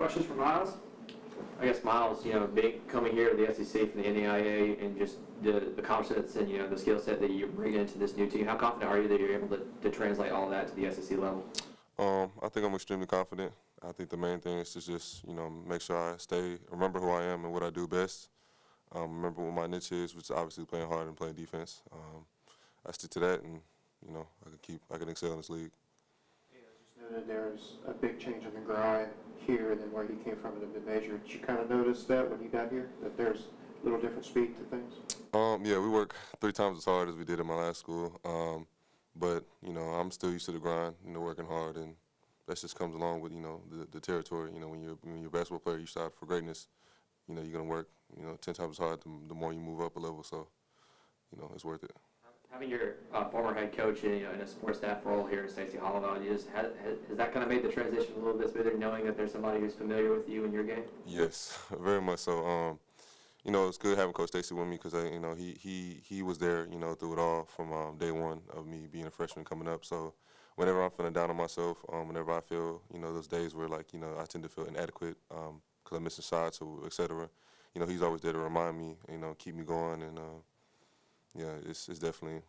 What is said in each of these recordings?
Questions for Myles? I guess Myles, coming here to the SEC from the NAIA and just the confidence and the skill set that you bring into this new team, how confident are you that you're able to translate all that to the SEC level? I think I'm extremely confident. I think the main thing is to just make sure I remember who I am and what I do best. Remember what my niche is, which is obviously playing hard and playing defense. I stick to that, and I can excel in this league. Just noted there's a big change in the grind here than where you came from in the mid-major. Did you kind of notice that when you got here, that there's a little different speed to things? Yeah, we work 3 times as hard as we did in my last school. But I'm still used to the grind, working hard, and that just comes along with the territory. When you're a basketball player, you strive for greatness. You're gonna work 10 times as hard the more you move up a level. So it's worth it. Having your former head coach in a support staff role here at Stacey Hollowell, has that kind of made the transition a little bit smoother, knowing that there's somebody who's familiar with you and your game? Yes, very much so. It's good having Coach Stacey with me because he was there through it all from day one of me being a freshman coming up. So whenever I'm feeling down on myself, whenever I feel those days where I tend to feel inadequate because I'm missing shots or et cetera, he's always there to remind me, keep me going, and yeah, it's definitely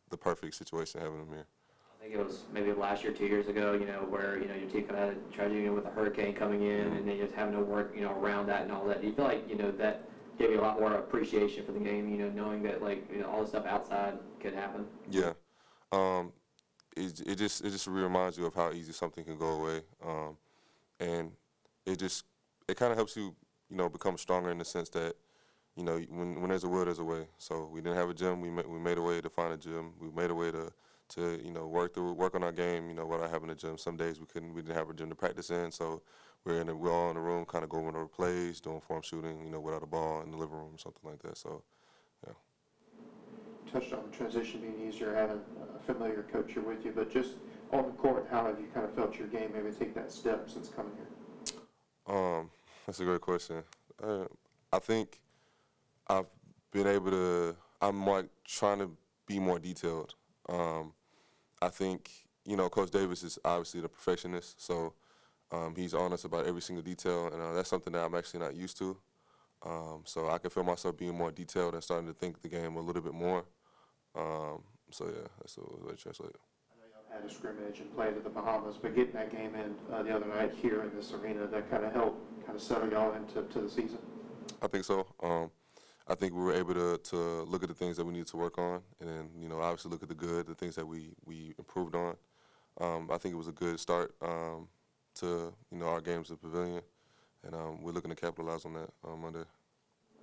the perfect situation having him here. I think it was maybe last year, 2 years ago, where your team kind of had a tragedy with a hurricane coming in, and then just having to work, around that and all that. Do you feel like, that gave you a lot more appreciation for the game, knowing that all the stuff outside could happen? Yeah, it just reminds you of how easy something can go away, and it kind of helps you, become stronger in the sense that. When there's a will, there's a way. So we didn't have a gym. We made a way to find a gym. We made a way to work on our game. Without having a gym. Some days we didn't have a gym to practice in. So we're all in the room, kind of going over plays, doing form shooting. Without a ball in the living room, or something like that. So, yeah. Touched on the transition being easier, having a familiar coach here with you, but just on the court, how have you kind of felt your game maybe take that step since coming here? That's a great question. I think I've been able to, I'm trying to be more detailed. I think, Coach Davis is obviously the perfectionist, so he's honest about every single detail, and that's something that I'm actually not used to. So I can feel myself being more detailed and starting to think the game a little bit more. So yeah, that's the way to translate it. I know y'all had a scrimmage and played at the Bahamas, but getting that game in the other night here in this arena, that kind of helped settle y'all into the season? I think so. I think we were able to look at the things that we needed to work on, and then obviously look at the things that we improved on. I think it was a good start to our games at the Pavilion, and we're looking to capitalize on that on Monday.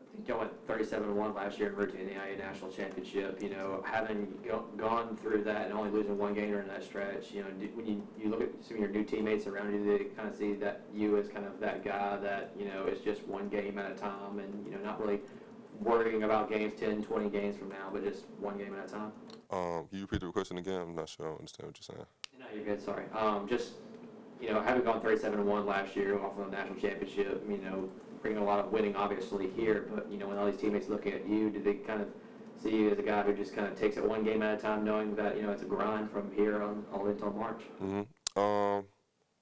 I think y'all went 37-1 last year and moved to the NAIA National Championship. Having gone through that and only losing one game during that stretch, when you look at some of your new teammates around you, they kind of see that you as kind of that guy that it's just one game at a time, and not really worrying about games 10, 20 games from now, but just one game at a time. Can you repeat the question again? I'm not sure I understand what you're saying. No, you're good. Sorry. Just having gone 37-1 last year off of the national championship, bringing a lot of winning obviously here, but when all these teammates looking at you, do they kind of see you as a guy who just kind of takes it one game at a time, knowing that it's a grind from here on all the way until March?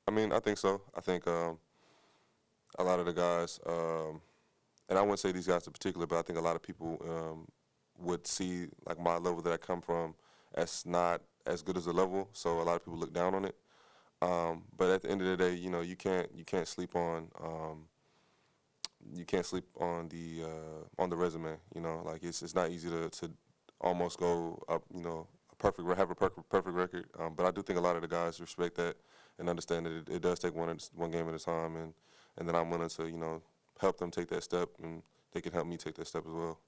I think so. I think a lot of the guys. And I wouldn't say these guys in particular, but I think a lot of people would see my level that I come from as not as good as the level. So a lot of people look down on it. But at the end of the day, you can't sleep on the resume. It's not easy to almost go up. Have a perfect record. But I do think a lot of the guys respect that and understand that it does take one game at a time, and then I'm willing to help them take that step, and they can help me take that step as well.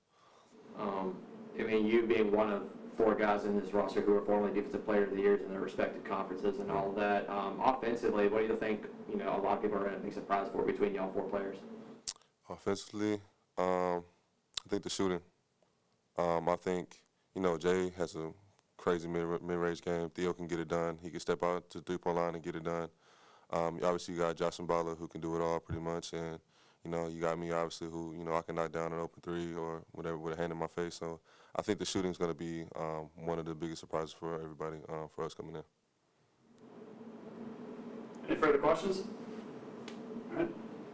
You being one of 4 guys in this roster who are formerly Defensive Player of the Year in their respective conferences and all of that, offensively, what do you think, a lot of people are going to be surprised for between y'all 4 players? Offensively, I think the shooting. I think, Jay has a crazy mid-range game. Theo can get it done. He can step out to the three-point line and get it done. Obviously, you got Josh Mbala who can do it all pretty much, and you got me, obviously, who, I can knock down an open 3 or whatever with a hand in my face. So I think the shooting's going to be one of the biggest surprises for everybody, for us coming in. Any further questions?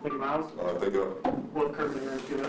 Thank you, Myles. Thank you. Wolf Kirkland, here,